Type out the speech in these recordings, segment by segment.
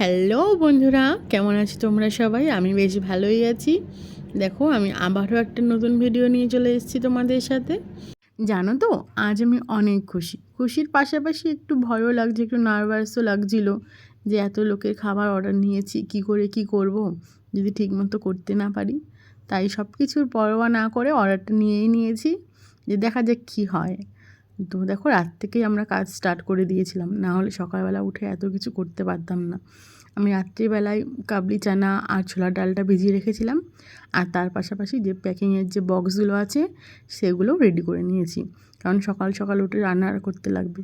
Hello বন্ধুরা, কেমন আছো তোমরা সবাই? আমি বেশ ভালোই আছি। দেখো, আমি আবারও একটা নতুন ভিডিও নিয়ে চলে এসেছি তোমাদের সাথে। জানো তো, আজ আমি অনেক খুশির পাশাপাশি একটু ভয়ও লাগছে, একটু নার্ভাসও লাগছিল যে এত লোকের খাবার অর্ডার নিয়েছি, কি করে কি করব যদি ঠিকমতো করতে না পারি। তাই সব কিছুর পরোয়া না করে অর্ডারটা নিয়েই নিয়েছি, যে দেখা যাক কী হয়। তো দেখো, রাত থেকেই আমরা কাজ স্টার্ট করে দিয়েছিলাম, না হলে সকালবেলা উঠে এত কিছু করতে পারতাম না। আমি রাত্রিবেলায় কাবলি চানা আর ছোলার ডালটা ভিজিয়ে রেখেছিলাম, আর তার পাশাপাশি যে প্যাকিংয়ের যে বক্সগুলো আছে সেগুলোও রেডি করে নিয়েছি, কারণ সকাল সকাল উঠে রান্না করতে লাগবে।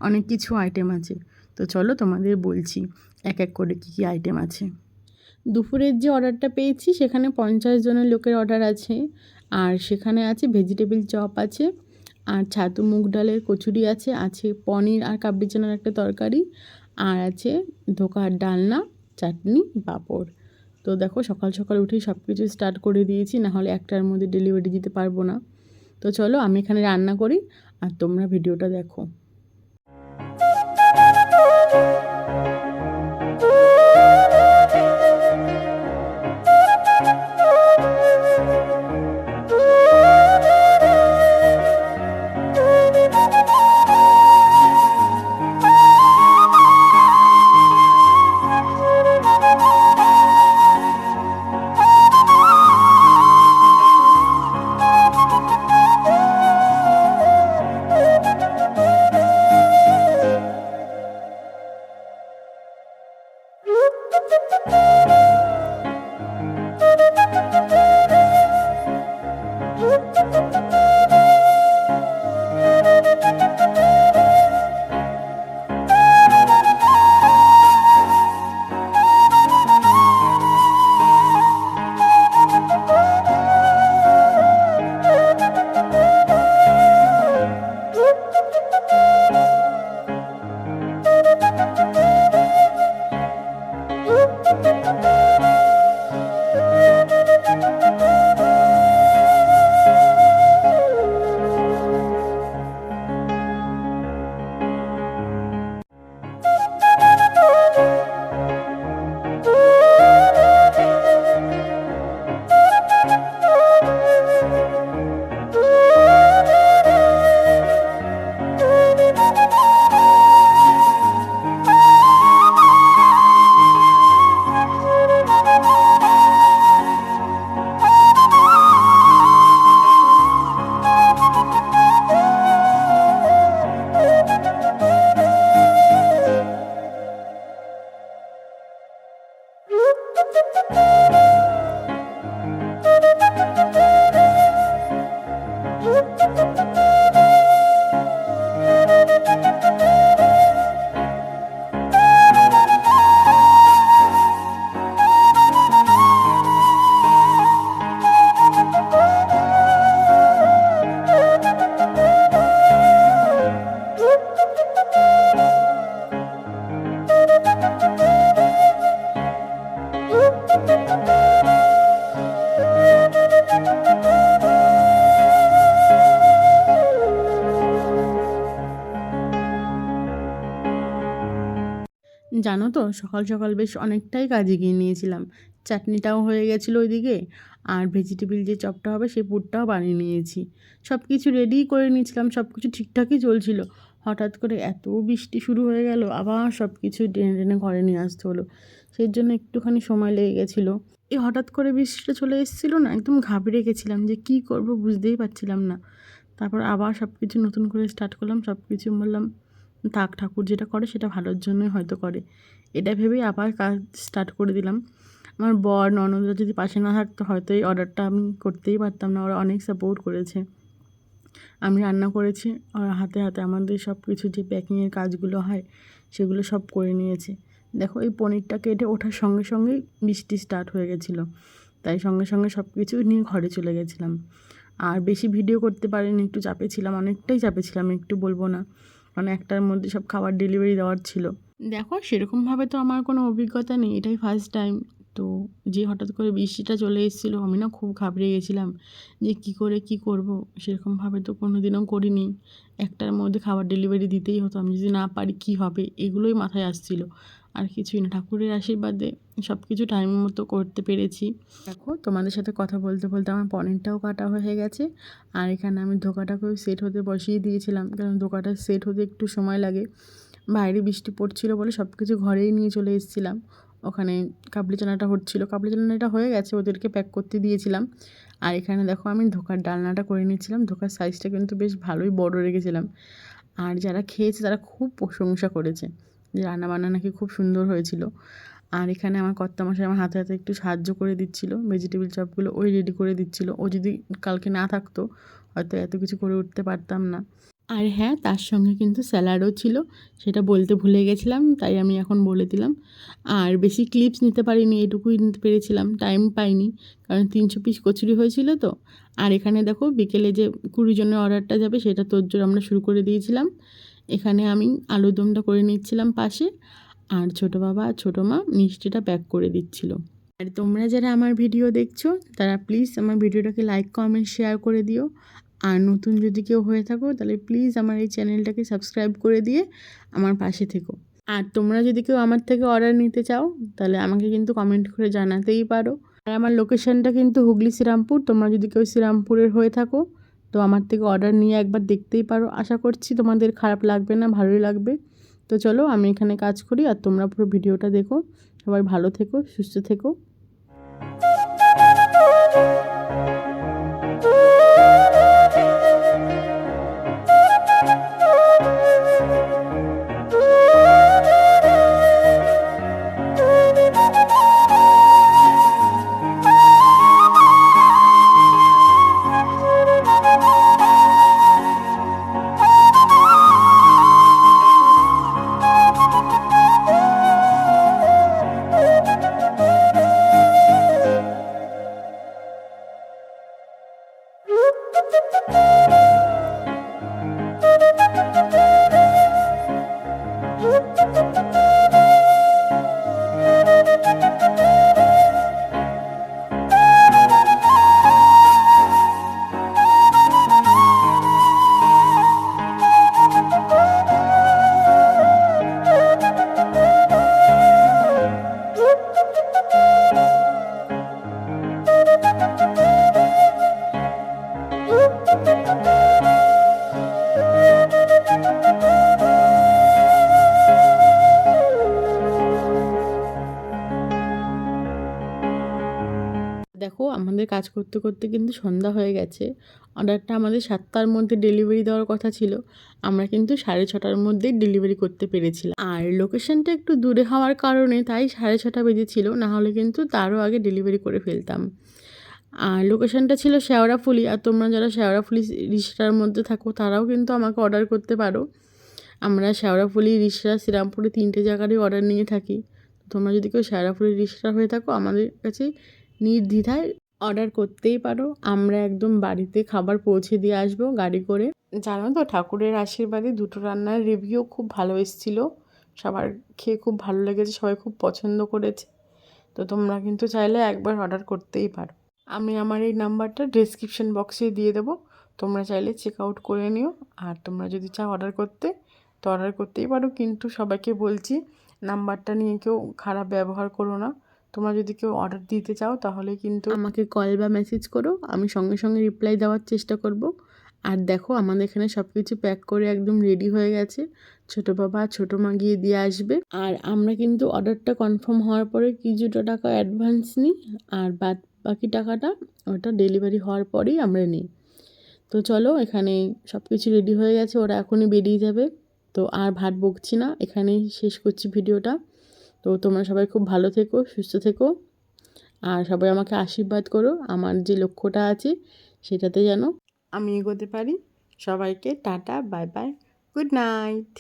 অনেক কিছু আইটেম আছে, তো চলো তোমাদের বলছি এক এক করে কী কী আইটেম আছে। দুপুরের যে অর্ডারটা পেয়েছি সেখানে 50 জনের লোকের অর্ডার আছে, আর সেখানে আছে ভেজিটেবিল চপ আছে, আর ছাতু মুগ ডালের কচুরি আছে, আছে পনির আর কাবলি চানার একটা তরকারি, আর আছে ধোকার ডালনা, চাটনি, পাঁপড়। তো দেখো, সকাল সকাল উঠেই সব কিছু স্টার্ট করে দিয়েছি, নাহলে একটার মধ্যে ডেলিভারি দিতে পারবো না। তো চলো, আমি এখানে রান্না করি আর তোমরা ভিডিওটা দেখো। জানো তো, সকাল সকাল বেশ অনেকটাই কাজ এগিয়ে নিয়েছিলাম। চাটনিটাও হয়ে গেছিলো ওইদিকে, আর ভেজিটেবিল যে চপটা হবে সেই পুরটাও বানিয়ে নিয়েছি। সব কিছু রেডিই করে নিয়েছিলাম, সব কিছু ঠিকঠাকই চলছিল। হঠাৎ করে এত বৃষ্টি শুরু হয়ে গেল, আবার সব কিছু টেনে টেনে ঘরে নিয়ে আসতে হলো। সেই জন্য একটুখানি সময় লেগে গেছিলো। এই হঠাৎ করে বৃষ্টিটা চলে এসেছিলো না, একদম ঘাবড়ে গেছিলাম যে কী করব, বুঝতেই পারছিলাম না। তারপর আবার সব কিছু নতুন করে স্টার্ট করলাম, সব কিছু বললাম থাক, ঠাকুর যেটা করে সেটা ভালোর জন্যই হয়তো করে, এটা ভেবেই আবার কাজ স্টার্ট করে দিলাম। আমার বর ননদরা যদি পাশে না থাকতো হয়তো এই অর্ডারটা আমি করতেই পারতাম না। ওরা অনেক সাপোর্ট করেছে। আমি রান্না করেছি, ওরা হাতে হাতে আমাদের সব কিছু যে প্যাকিংয়ের কাজগুলো হয় সেগুলো সব করে নিয়েছে। দেখো, এই পনিরটা কেটে ওঠার সঙ্গে সঙ্গেই বৃষ্টি স্টার্ট হয়ে গেছিলো, তাই সঙ্গে সঙ্গে সব কিছু নিয়ে ঘরে চলে গেছিলাম। আর বেশি ভিডিও করতে পারিনি, একটু চাপে ছিলাম, অনেকটাই চাপে ছিলাম, একটু বলবো না, কারণ একটার মধ্যে সব খাবার ডেলিভারি দেওয়ার ছিল। দেখো, সেরকমভাবে তো আমার কোনো অভিজ্ঞতা নেই, এটাই ফার্স্ট টাইম। তো যে হঠাৎ করে বৃষ্টিটা চলে এসেছিলো, আমি না খুব ঘাবড়ে গেছিলাম যে কী করে কী করব। সেরকমভাবে তো কোনো দিনও করিনি। একটার মধ্যে খাবার ডেলিভারি দিতেই হতো, আমি যদি না পারি কী হবে, এগুলোই মাথায় আসছিলো। আর কিছুই না, ঠাকুরের আশীর্বাদে সব কিছু টাইম মতো করতে পেরেছি। দেখো তোমাদের সাথে কথা বলতে বলতে আমার পনিরটাও কাটা হয়ে গেছে। আর এখানে আমি ধোকাটাকেও সেট হতে বসিয়ে দিয়েছিলাম, কারণ ধোকাটা সেট হতে একটু সময় লাগে। বাইরে বৃষ্টি পড়ছিল বলে সব কিছু ঘরেই নিয়ে চলে এসেছিলাম। ওখানে কাবলি চানাটা হচ্ছিলো, কাবলি চানাটা হয়ে গেছে, ওদেরকে প্যাক করতে দিয়েছিলাম। আর এখানে দেখো আমি ধোকার ডালনাটা করে নিচ্ছিলাম। ধোকার সাইজটা কিন্তু বেশ ভালোই বড় রেখেছিলাম। আর যারা খেয়েছে তারা খুব প্রশংসা করেছে যে রান্নাবান্না নাকি খুব সুন্দর হয়েছিল। আর এখানে আমার কর্তামশাই আমার হাতে হাতে একটু সাহায্য করে দিচ্ছিল, ভেজিটেবিল চপগুলো ওই রেডি করে দিচ্ছিল। ও যদি কালকে না থাকতো হয়তো এত কিছু করে উঠতে পারতাম না। আর হ্যাঁ, তার সঙ্গে কিন্তু স্যালাডও ছিল, সেটা বলতে ভুলে গেছিলাম, তাই আমি এখন বলে দিলাম। আর বেশি ক্লিপস নিতে পারিনি, এটুকুই নিতে পেরেছিলাম, টাইম পাইনি, কারণ 300 পিস কচুরি হয়েছিল তো। আর এখানে দেখো বিকেলে যে 20 জনের অর্ডারটা যাবে সেটা তোড়জোড় আমরা শুরু করে দিয়েছিলাম। এখানে আমি আলুরদমটা করে নিচ্ছিলাম পাশে, আর ছোটো বাবা আর ছোটো মা মিষ্টিটা প্যাক করে দিচ্ছিল। আর তোমরা যারা আমার ভিডিও দেখছো তারা প্লিজ আমার ভিডিওটাকে লাইক কমেন্ট শেয়ার করে দিও। আর নতুন যদি কেউ হয়ে থাকো তাহলে প্লিজ আমার এই চ্যানেলটাকে সাবস্ক্রাইব করে দিয়ে আমার পাশে থেকো। আর তোমরা যদি কেউ আমার থেকে অর্ডার নিতে চাও তাহলে আমাকে কিন্তু কমেন্ট করে জানাতেই পারো। আর আমার লোকেশনটা কিন্তু হুগলি শ্রীরামপুর। তোমরা যদি কেউ শ্রীরামপুরের হয়ে থাকো তো আমার থেকে অর্ডার নিয়ে একবার দেখতেই পারো। আশা করছি তোমাদের খারাপ লাগবে না, ভালোই লাগবে। তো চলো আমি এখানে কাজ করি আর তোমরা পুরো ভিডিওটা দেখো। সবাই ভালো থেকো, সুস্থ থেকো। দেখো আমাদের কাজ করতে করতে কিন্তু সন্ধ্যা হয়ে গেছে। অর্ডারটা আমাদের 7টার মধ্যে ডেলিভারি দেওয়ার কথা ছিল, আমরা কিন্তু 6:30টার মধ্যেই ডেলিভারি করতে পেরেছিলাম। আর লোকেশনটা একটু দূরে হওয়ার কারণে তাই 6:30 বেজেছিল, না হলে কিন্তু তারও আগে ডেলিভারি করে ফেলতাম। আর লোকেশনটা ছিল শেওড়াফুলি। আর তোমরা যারা শেওড়াফুলি রিসরার মধ্যে থাকো তারাও কিন্তু আমাকে অর্ডার করতে পারো। আমরা শেওড়াফুলি, রিসরা, শ্রীরামপুরে 3টে জায়গারই অর্ডার নিয়ে থাকি। তোমরা যদি কেউ শেওড়াফুলি, রিসরা হয়ে থাকো আমাদের কাছে নির্দ্বিধায় অর্ডার করতেই পারো। আমরা একদম বাড়িতে খাবার পৌঁছে দিয়ে আসবো গাড়ি করে। জানো তো ঠাকুরের আশীর্বাদে দুটো রান্নার রিভিউ খুব ভালো এসেছিলো, সবার খেয়ে খুব ভালো লেগেছে, সবাই খুব পছন্দ করেছে। তো তোমরা কিন্তু চাইলে একবার অর্ডার করতেই পারো। আমি আমার এই নাম্বারটা ডেসক্রিপশন বক্সে দিয়ে দেবো, তোমরা চাইলে চেক আউট করে নিও। আর তোমরা যদি চাও অর্ডার করতে তো অর্ডার করতেই পারো, কিন্তু সবাইকে বলছি নাম্বারটা নিয়ে কেউ খারাপ ব্যবহার করো না। তোমরা যদি কেউ অর্ডার দিতে চাও তাহলে কিন্তু আমাকে কল বা মেসেজ করো, আমি সঙ্গে সঙ্গে রিপ্লাই দেওয়ার চেষ্টা করব। আর দেখো আমাদের এখানে সব কিছু প্যাক করে একদম রেডি হয়ে গেছে, ছোটো বাবা ছোটো মা গিয়ে দিয়ে আসবে। আর আমরা কিন্তু অর্ডারটা কনফার্ম হওয়ার পরে কিছুটা টাকা অ্যাডভান্স নিই, আর বাকি টাকাটা ওটা ডেলিভারি হওয়ার পরেই আমরা নিই। তো চলো এখানে সব কিছু রেডি হয়ে গেছে, ওরা এখনই বেরিয়ে যাবে। তো আর ভাট বকছি না, এখানেই শেষ করছি ভিডিওটা। তো তোমরা সবাই খুব ভালো থেকো, সুস্থ থেকো, আর সবাই আমাকে আশীর্বাদ করো আমার যে লক্ষ্যটা আছে সেটাতে যেন আমি এগোতে পারি। সবাইকে tata, bye bye, good night.